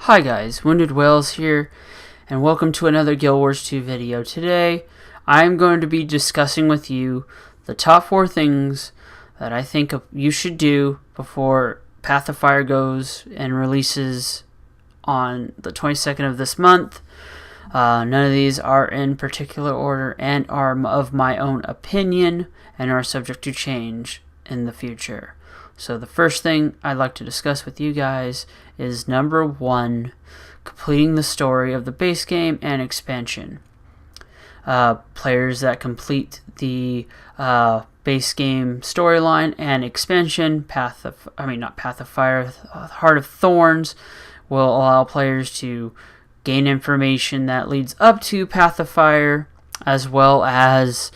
Hi guys, Wounded Whales here, and welcome to another Guild Wars 2 video. Today, I'm going to be discussing with you the top 4 things that I think you should do before Path of Fire goes and releases on the 22nd of this month. None of these are in particular order and are of my own opinion and are subject to change in the future. So the first thing I'd like to discuss with you guys is number 1, completing the story of the base game and expansion. Players that complete the base game storyline and expansion, Heart of Thorns, will allow players to gain information that leads up to Path of Fire, as well as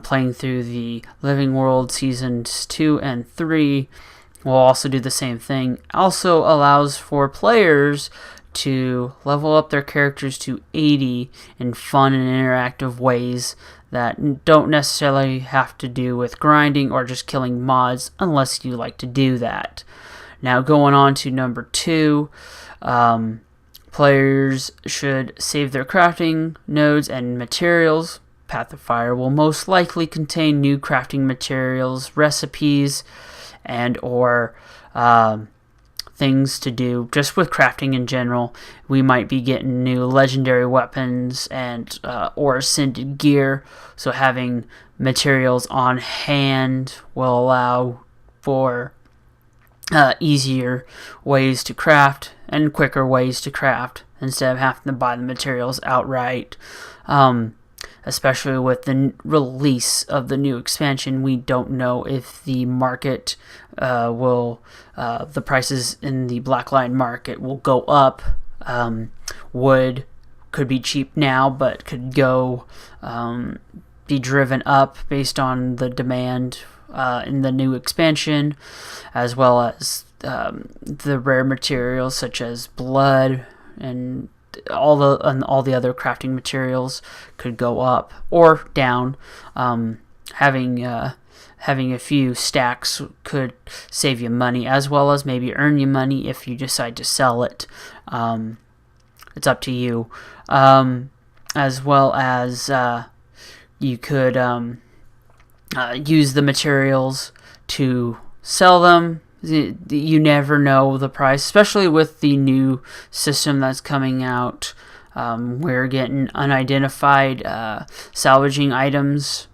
playing through the Living World Seasons 2 and 3 will also do the same thing. Also allows for players to level up their characters to 80 in fun and interactive ways that don't necessarily have to do with grinding or just killing mods unless you like to do that. Now going on to number 2, players should save their crafting nodes and materials. Path of Fire will most likely contain new crafting materials, recipes, and or things to do just with crafting in general. We might be getting new legendary weapons and or ascended gear, so having materials on hand will allow for easier ways to craft and quicker ways to craft instead of having to buy the materials outright. Especially with the release of the new expansion, we don't know if the market the prices in the Blackline market will go up. Wood could be cheap now, but could be driven up based on the demand in the new expansion, as well as the rare materials such as blood and all the other crafting materials could go up or down. Having a few stacks could save you money, as well as maybe earn you money if you decide to sell it. It's up to you. As well as you could use the materials to sell them. You never know the price, especially with the new system that's coming out. We're getting unidentified salvaging items,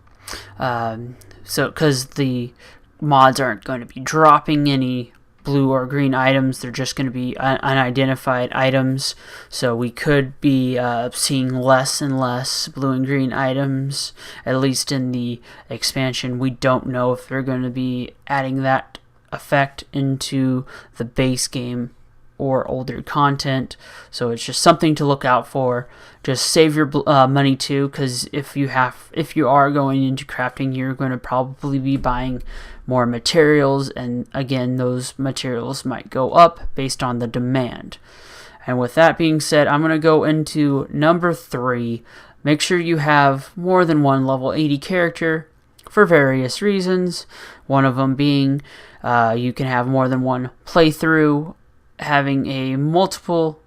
so because the mods aren't going to be dropping any blue or green items, they're just going to be unidentified items. So we could be seeing less and less blue and green items, at least in the expansion. We don't know if they're going to be adding that effect into the base game or older content, so it's just something to look out for. Just save your money too, because if you are going into crafting, you're going to probably be buying more materials, and again, those materials might go up based on the demand. And with that being said, I'm going to go into number 3. Make sure you have more than one level 80 character for various reasons. One of them being you can have more than one playthrough. Having a multiple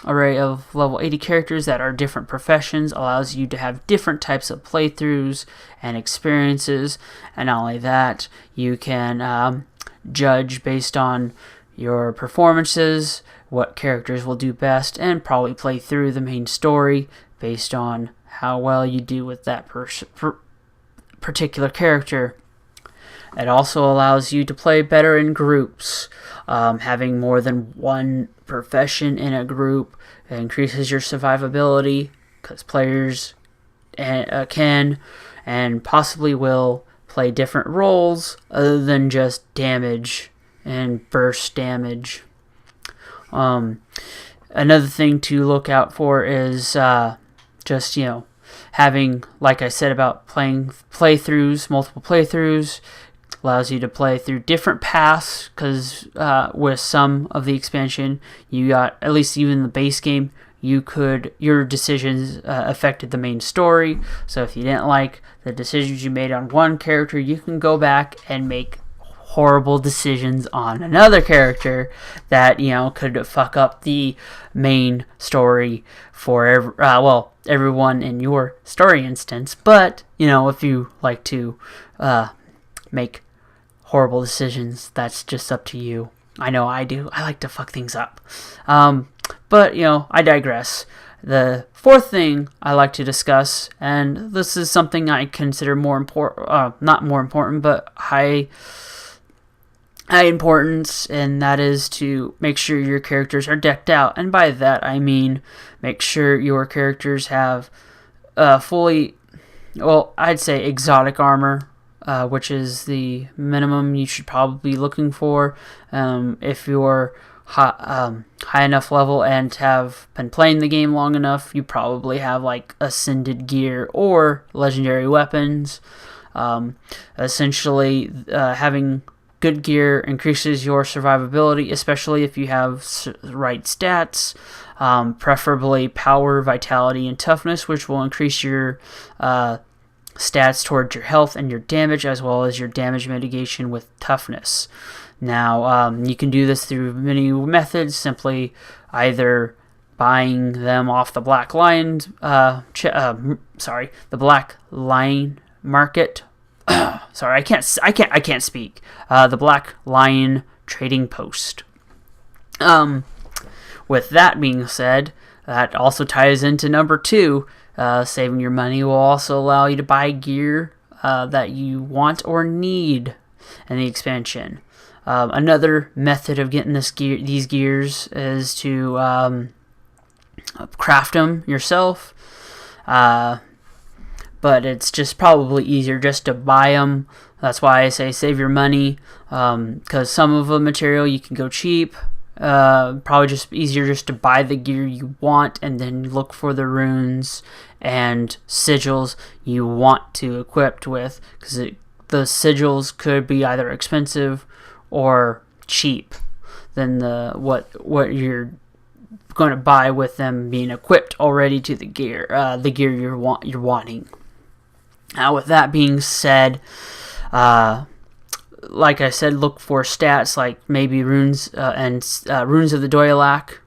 array of level 80 characters that are different professions allows you to have different types of playthroughs and experiences. And not only that, you can judge based on your performances what characters will do best, and probably play through the main story based on how well you do with that particular character. It also allows you to play better in groups. Having more than one profession in a group increases your survivability, because players can and possibly will play different roles other than just damage and burst damage. Another thing to look out for is just, having, like I said about playing multiple playthroughs, allows you to play through different paths, because with some of the expansion, you got, at least even the base game, your decisions affected the main story. So if you didn't like the decisions you made on one character, you can go back and make horrible decisions on another character that, could fuck up the main story for everyone in your story instance. But, if you like to make horrible decisions, that's just up to you. I know I do. I like to fuck things up. But, I digress. The fourth thing I like to discuss, and this is something I consider more important, not more important, but high importance, and that is to make sure your characters are decked out. And by that I mean make sure your characters have I'd say exotic armor, which is the minimum you should probably be looking for if you're high enough level and have been playing the game long enough. You probably have like ascended gear or legendary weapons. Essentially, having good gear increases your survivability, especially if you have right stats, preferably power, vitality, and toughness, which will increase your stats towards your health and your damage, as well as your damage mitigation with toughness. Now, you can do this through many methods, simply either buying them off the Black Lion, the Black Lion Market. Sorry, I can't speak. The Black Lion Trading Post. With that being said, that also ties into number 2. Saving your money will also allow you to buy gear that you want or need in the expansion. Another method of getting these gears is to craft them yourself. But it's just probably easier just to buy them. That's why I say save your money, because some of the material you can go cheap. Probably just easier just to buy the gear you want and then look for the runes and sigils you want to equip with, because the sigils could be either expensive or cheap than what you're going to buy with them being equipped already to the gear you're wanting. Now, with that being said, like I said, look for stats like maybe runes and runes of the Doyalak,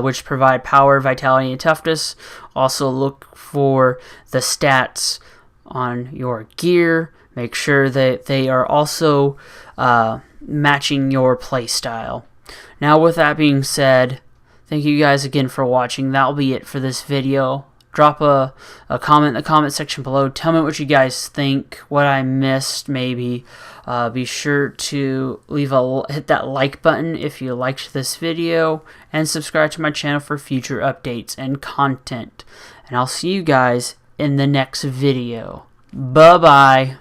which provide power, vitality, and toughness. Also look for the stats on your gear. Make sure that they are also matching your playstyle. Now, with that being said, thank you guys again for watching. That'll be it for this video. Drop a comment in the comment section below. Tell me what you guys think, what I missed maybe. Be sure to hit that like button if you liked this video, and subscribe to my channel for future updates and content. And I'll see you guys in the next video. Bye-bye.